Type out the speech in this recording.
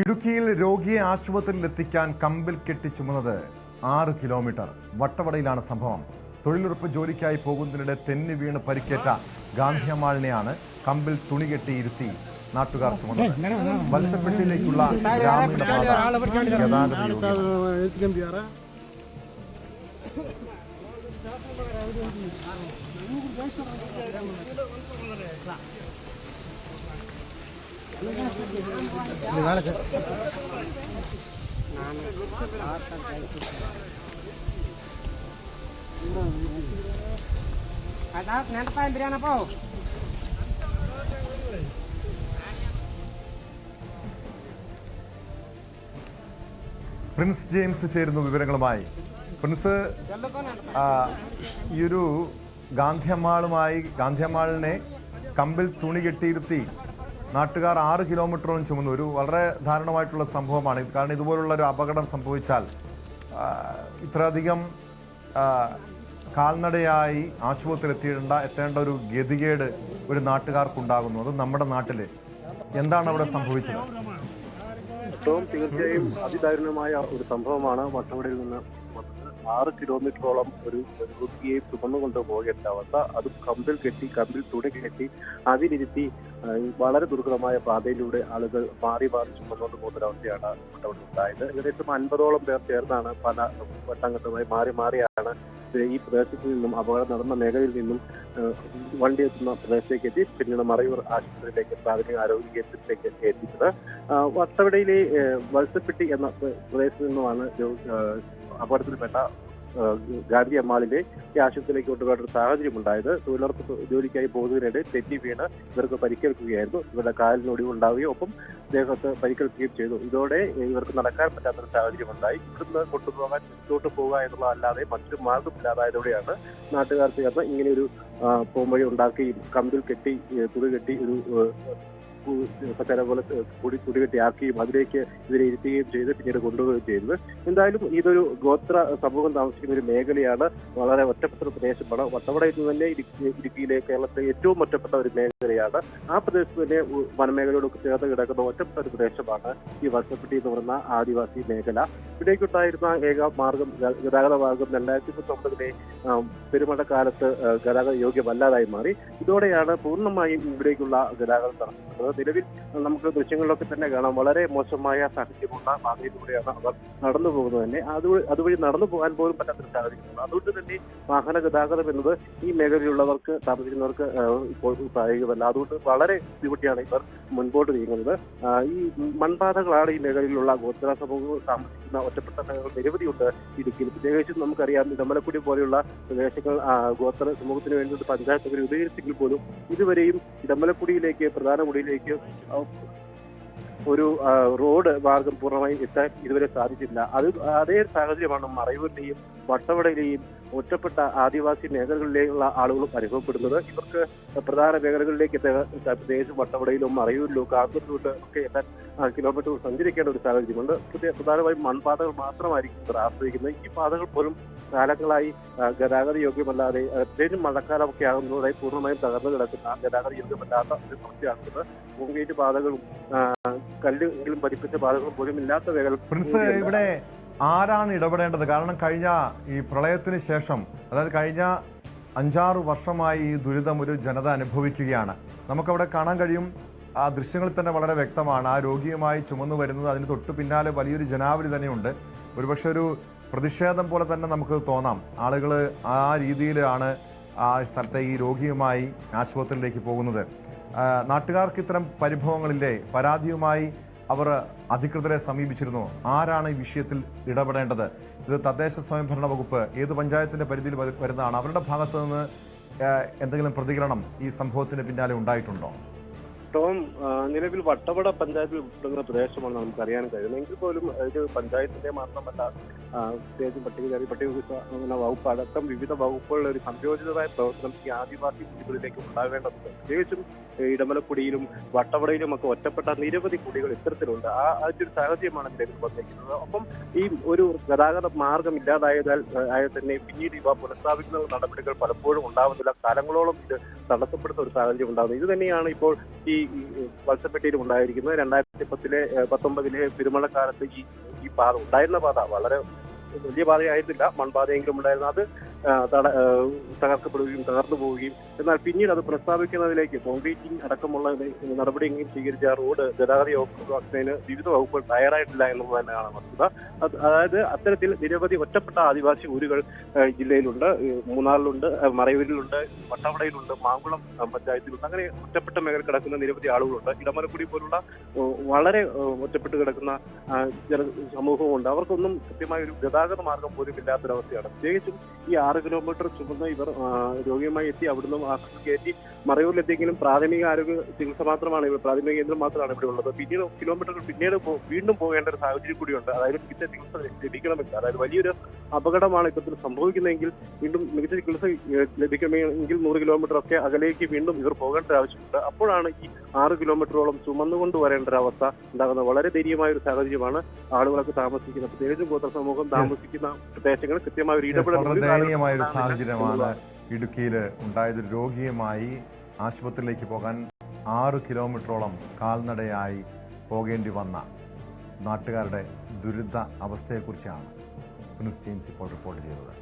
ഇടുക്കിയിൽ രോഗിയെ ആശുപത്രിയിൽ എത്തിക്കാൻ കമ്പിൽ കെട്ടി ചുമന്നത് 6 കിലോമീറ്റർ. വട്ടവടയിലാണ് സംഭവം. തൊഴിലുറപ്പ് ജോലിക്കായി പോകുന്നതിനിടെ തെന്നി വീണ് പരിക്കേറ്റ ഗാന്ധിയമ്മാളിനെയാണ് കമ്പിൽ തുണി കെട്ടി ഇരുത്തി നാട്ടുകാർ ചുമന്നത്. വത്സപ്പെട്ടിയിലേക്കുള്ള ഗ്രാമീണ പാത ഗതാഗത യോഗ്യമാണ്. പ്രിൻസ് ജെയിംസ് ചേരുന്നു വിവരങ്ങളുമായി. പ്രിൻസ്, ഈ ഒരു ഗാന്ധിയമ്മാളിനെ കമ്പിൽ തുണി കെട്ടിയിരുത്തി നാട്ടുകാർ 6 കിലോമീറ്ററോളം ചുമന്നു. ഒരു വളരെ ദാരുണമായിട്ടുള്ള സംഭവമാണ്. കാരണം ഇതുപോലുള്ള ഒരു അപകടം സംഭവിച്ചാൽ ഇത്രയധികം കാൽനടയായി ആശുപത്രിയിൽ എത്തേണ്ട ഒരു ഗതികേട് ഒരു നാട്ടുകാർക്കുണ്ടാകുന്നു. അത് നമ്മുടെ നാട്ടിൽ എന്താണ് അവിടെ സംഭവിച്ചത്? തീർച്ചയായും അതിദാരുണമായ ഒരു സംഭവമാണ്. വട്ടവടയിൽ നിന്ന് 6 കിലോമീറ്ററോളം ഒരു രോഗിയെ ചുമന്നുകൊണ്ട് പോകേണ്ട അവസ്ഥ. അത് കമ്പിൽ തുണി കെട്ടി അതിലിരുത്തി വളരെ ദുർഘടമായ പാതയിലൂടെ ആളുകൾ മാറി ചുമന്നുകൊണ്ട് പോകുന്നൊരവസ്ഥയാണ് വട്ടവടയിൽ ഉണ്ടായത്. ഏകദേശം 50ഓളം പേർ ചേർന്നാണ് പല വട്ടംഘട്ടമായി മാറിയാണ് ഈ പ്രദേശത്ത് നിന്നും അപകടം നടന്ന മേഖലയിൽ നിന്നും വണ്ടി എത്തുന്ന പ്രദേശത്തേക്ക് എത്തി പിന്നീട് മറയൂർ ആശുപത്രിയിലേക്ക് പ്രാഥമിക ആരോഗ്യ കേന്ദ്രത്തിലേക്ക് എത്തിച്ചത്. വട്ടവടയിലെ വത്സപ്പെട്ടി എന്ന പ്രദേശത്ത് നിന്നുമാണ് അപകടത്തിൽപ്പെട്ട ഗാന്ധിയമ്മാളിനെ ഈ ആശുപത്രിയിലേക്ക് കൊണ്ടുപോകേണ്ട ഒരു സാഹചര്യം ഉണ്ടായത്. തൊഴിലുറപ്പ് ജോലിക്കായി പോകുന്നതിനിടെ തെറ്റി വീണ് ഇവർക്ക് പരിക്കേൽക്കുകയായിരുന്നു. ഇവരുടെ കാലിന് ഒടിവുണ്ടാവുകയും ഒപ്പം ദേഹത്ത് പരിക്കേൽക്കുകയും ചെയ്തു. ഇതോടെ ഇവർക്ക് നടക്കാൻ പറ്റാത്തൊരു സാഹചര്യം ഉണ്ടായി. ഇവിടുന്ന് കൊണ്ടുപോകാൻ മുന്നോട്ട് പോകുക എന്നുള്ളതല്ലാതെ മറ്റൊരു മാർഗമില്ലാതായതോടെയാണ് നാട്ടുകാർ ചേർന്ന് ഇങ്ങനെയൊരു പോംവഴി ഉണ്ടാക്കുകയും കമ്പിൽ കെട്ടി തുണി കെട്ടി ഒരു പച്ചര പോലെ കുടികെട്ടിയാക്കുകയും അതിലേക്ക് ഇവരെ ഇരുത്തുകയും ചെയ്ത് പിന്നീട് കൊണ്ടുപോവുകയും ചെയ്തത്. എന്തായാലും ഇതൊരു ഗോത്ര സമൂഹം താമസിക്കുന്ന ഒരു മേഖലയാണ്. വളരെ ഒറ്റപ്പെട്ട ഒരു പ്രദേശമാണ്. വട്ടവടയിൽ നിന്ന് തന്നെ ഇടുക്കിയിലെ കേരളത്തിലെ ഏറ്റവും ഒറ്റപ്പെട്ട ഒരു മേഖലയാണ്. ആ പ്രദേശത്ത് തന്നെ വനമേഖലയോടൊക്കെ ചേർന്ന് കിടക്കുന്ന ഒറ്റപ്പെട്ട ഒരു പ്രദേശമാണ് ഈ വത്സപ്പെട്ടി എന്ന് പറയുന്ന ആദിവാസി മേഖല. ഇവിടേക്കുണ്ടായിരുന്ന ഏക മാർഗം ഗതാഗത മാർഗം 2019 പെരുമഴക്കാലത്ത് ഗതാഗത യോഗ്യമല്ലാതായി മാറി. ഇതോടെയാണ് പൂർണ്ണമായും ഇവിടേക്കുള്ള ഗതാഗതം തടസ്സപ്പെട്ടത്. നിലവിൽ നമുക്ക് ദൃശ്യങ്ങളിലൊക്കെ തന്നെ കാണാം വളരെ മോശമായ സാഹചര്യമുള്ള പാതയിലൂടെയാണ് അവർ നടന്നു പോകുന്നത് തന്നെ. അതുവഴി നടന്നു പോകാൻ പോലും പറ്റാത്തൊരു സാഹചര്യമാണ്. അതുകൊണ്ട് തന്നെ വാഹന ഗതാഗതം എന്നത് ഈ മേഖലയിലുള്ളവർക്ക് താമസിക്കുന്നവർക്ക് ഇപ്പോൾ പ്രായോഗികമല്ല. അതുകൊണ്ട് വളരെ ബുദ്ധിമുട്ടിയാണ് ഇവർ മുൻപോട്ട് നീങ്ങുന്നത്. ഈ മൺപാതകളാണ് ഈ മേഖലയിലുള്ള ഗോത്ര സമൂഹങ്ങൾ താമസിക്കുന്ന ഒറ്റപ്പെട്ട മേഖലകൾ നിരവധിയുണ്ട് ഇടുക്കിയിൽ. പ്രത്യേകിച്ചും നമുക്കറിയാം ഇടമലക്കുടി പോലെയുള്ള പ്രദേശങ്ങൾ ഗോത്ര സമൂഹത്തിന് വേണ്ടി പഞ്ചായത്ത് രൂപീകരിച്ചെങ്കിൽ പോലും ഇതുവരെയും ഇടമലക്കുടിയിലേക്ക് പ്രധാന കുടിയിലേക്ക് ഒരു റോഡ് മാർഗം പൂർണ്ണമായും എത്താൻ ഇതുവരെ സാധിച്ചില്ല. അതേ സാഹചര്യമാണ് മറയൂരിലെയും വട്ടവടയിലെയും ഒറ്റപ്പെട്ട ആദിവാസി മേഖലകളിലേക്കുള്ള ആളുകളും അനുഭവപ്പെടുന്നത്. ഇവർക്ക് പ്രധാന മേഖലകളിലേക്ക് പ്രത്യേകിച്ച് വട്ടവടയിലും മറയൂരിലും കാസർഗോഡ് ഒക്കെ എത്താൻ കിലോമീറ്റർ സഞ്ചരിക്കേണ്ട ഒരു സാഹചര്യമുണ്ട്. പ്രധാനമായും മൺപാതകൾ മാത്രമായിരിക്കും ഇവർ ആശ്രയിക്കുന്നത്. ഈ പാതകൾ പോലും കാലങ്ങളായി ഗതാഗത യോഗ്യമല്ലാതെ പ്രത്യേകിച്ച് മഴക്കാലമൊക്കെ ആകുന്നതായി പൂർണ്ണമായും തകർന്നു കിടക്കുന്ന ഗതാഗത യോഗ്യമല്ലാത്ത ഒരു സമസ്യയാണുള്ളത്. കോൺക്രീറ്റ് പാതകളും കല്ലുകളും പതിപ്പിച്ച പാതകളും പോലും ഇല്ലാത്ത മേഖല. പ്രിൻസ്, ഇവിടെ ആരാണ് ഇടപെടേണ്ടത്? കാരണം കഴിഞ്ഞ ഈ പ്രളയത്തിന് ശേഷം, അതായത് കഴിഞ്ഞ 5-6 വർഷമായി ഈ ദുരിതം ഒരു ജനത അനുഭവിക്കുകയാണ്. നമുക്കവിടെ കാണാൻ കഴിയും, ആ ദൃശ്യങ്ങളിൽ തന്നെ വളരെ വ്യക്തമാണ്. ആ രോഗിയുമായി ചുമന്നു വരുന്നത്, അതിന് തൊട്ടു പിന്നാലെ വലിയൊരു ജനാവലി തന്നെയുണ്ട്. ഒരുപക്ഷെ ഒരു പ്രതിഷേധം പോലെ തന്നെ നമുക്ക് തോന്നാം. ആളുകൾ ആ രീതിയിലാണ് ആ സ്ഥലത്തെ ഈ രോഗിയുമായി ആശുപത്രിയിലേക്ക് പോകുന്നത്. നാട്ടുകാർക്ക് ഇത്തരം പരിഭവങ്ങളില്ലേ? പരാതിയുമായി അവർ അധികൃതരെ സമീപിച്ചിരുന്നു. ആരാണ് ഈ വിഷയത്തിൽ ഇടപെടേണ്ടത്? ഇത് തദ്ദേശ സ്വയംഭരണ വകുപ്പ് ഏത് പഞ്ചായത്തിന്റെ പരിധിയിൽ വരുന്നതാണ്? അവരുടെ ഭാഗത്ത് നിന്ന് എന്തെങ്കിലും പ്രതികരണം ഈ സംഭവത്തിന് പിന്നാലെ ഉണ്ടായിട്ടുണ്ടോ? നിലവിൽ വട്ടവട പഞ്ചായത്തിൽ ഉൾപ്പെടുന്ന പ്രദേശമാണ് നമുക്ക് അറിയാൻ കഴിയുന്നത്. എങ്കിൽ പോലും ഇത് പഞ്ചായത്തിന്റെ മാത്രമല്ല പ്രത്യേകിച്ചും പട്ടികജാതി വകുപ്പ് അടക്കം വിവിധ വകുപ്പുകളുടെ ഒരു സംയോജിതമായ പ്രവർത്തനം ഈ ആദിവാസി കുടികളിലേക്ക് ഉണ്ടാവേണ്ടതുണ്ട്. പ്രത്യേകിച്ചും ഇടമലക്കുടിയിലും വട്ടവടയിലും ഒക്കെ ഒറ്റപ്പെട്ട നിരവധി കുടികൾ ഇത്തരത്തിലുണ്ട്. അതിന്റെ ഒരു സാഹചര്യമാണ് നിലവിൽ വന്നിരിക്കുന്നത്. ഒപ്പം ഈ ഒരു ഗതാഗത മാർഗം ഇല്ലാതായതാൽ തന്നെ പിന്നീട് ഇവ പുനഃസ്ഥാപിക്കുന്ന നടപടികൾ പലപ്പോഴും ഉണ്ടാവുന്നില്ല. കാലങ്ങളോളം ഇത് തടസ്സപ്പെടുന്ന ഒരു സാഹചര്യം ഉണ്ടാകുന്നത്. ഇത് തന്നെയാണ് ഇപ്പോൾ ഈ വത്സപ്പെട്ടിയിലും ഉണ്ടായിരിക്കുന്നത്. 2019 പെരുമഴക്കാലത്ത് ഈ പാത ഉണ്ടായിരുന്ന പാത വളരെ വലിയ പാതയായിരുന്നില്ല, മൺപാതയെങ്കിലും ഉണ്ടായിരുന്നു. അത് തകർക്കപ്പെടുകയും തകർന്നു പോവുകയും എന്നാൽ പിന്നീട് അത് പ്രസ്താവിക്കുന്നതിലേക്ക് കോൺക്രീറ്റിംഗ് അടക്കമുള്ള നടപടിയെങ്കിലും സ്വീകരിച്ച റോഡ് ഗതാഗത വകുപ്പിന് വിവിധ വകുപ്പുകൾ തയ്യാറായിട്ടില്ല എന്നുള്ളത് തന്നെയാണ് വസ്തുത. അതായത് അത്തരത്തിൽ നിരവധി ഒറ്റപ്പെട്ട ആദിവാസി ഊരുകൾ ജില്ലയിലുണ്ട്. മൂന്നാറിലുണ്ട്, മറയൂരിലുണ്ട്, വട്ടവടയിലുണ്ട്, മാങ്കുളം പഞ്ചായത്തിലുണ്ട്. അങ്ങനെ ഒറ്റപ്പെട്ട മേഖല കിടക്കുന്ന നിരവധി ആളുകളുണ്ട്. ഇടമലക്കുടി പോലുള്ള വളരെ ഒറ്റപ്പെട്ട് കിടക്കുന്ന സമൂഹമുണ്ട്. അവർക്കൊന്നും കൃത്യമായ ഒരു ഗതാഗത മാർഗം പോലും ഇല്ലാത്തൊരവസ്ഥയാണ്. പ്രത്യേകിച്ചും ഈ 6 കിലോമീറ്റർ ചുമന്ന് ഇവർ രോഗിയുമായി എത്തി അവിടുന്ന് കയറ്റി മറയൂരിലെത്തിയെങ്കിലും പ്രാഥമിക ആരോഗ്യ ചികിത്സ മാത്രമാണ് പ്രാഥമിക കേന്ദ്രം മാത്രമാണ് ഇവിടെ ഉള്ളത്. പിന്നീട് കിലോമീറ്ററുകൾ വീണ്ടും പോകേണ്ട ഒരു സാഹചര്യം കൂടിയുണ്ട്. അതായത് മികച്ച ചികിത്സ ലഭിക്കണമെങ്കിൽ, അതായത് വലിയൊരു അപകടമാണ് ഇത്തരത്തിൽ സംഭവിക്കുന്നതെങ്കിൽ വീണ്ടും മികച്ച ചികിത്സ ലഭിക്കണമെങ്കിൽ 100 കിലോമീറ്റർ ഒക്കെ അകലേക്ക് വീണ്ടും ഇവർ പോകേണ്ട ആവശ്യമുണ്ട്. അപ്പോഴാണ് ഈ 6 കിലോമീറ്ററോളം ചുമന്നുകൊണ്ട് വരേണ്ട ഒരു അവസ്ഥ ഉണ്ടാകുന്നത്. വളരെ ദയനീയമായ ഒരു സാഹചര്യമാണ് ആളുകളൊക്കെ താമസിക്കുന്നത്, പ്രത്യേകിച്ചും ഗോത്ര സമൂഹം താമസിക്കുന്ന പ്രദേശങ്ങൾ കൃത്യമായ ഒരു ഇടപെടൽ ദയനീയമായ ഒരു സാഹചര്യമാണ് ഇടുക്കിയിൽ ഉണ്ടായത്. രോഗിയുമായി ആശുപത്രിയിലേക്ക് പോകാൻ 6 കിലോമീറ്ററോളം കാൽനടയായി പോകേണ്ടി വന്ന നാട്ടുകാരുടെ ദുരിത അവസ്ഥയെക്കുറിച്ചാണ് പ്രിൻസ് ജെയിംസ് ഇപ്പോൾ റിപ്പോർട്ട് ചെയ്തത്.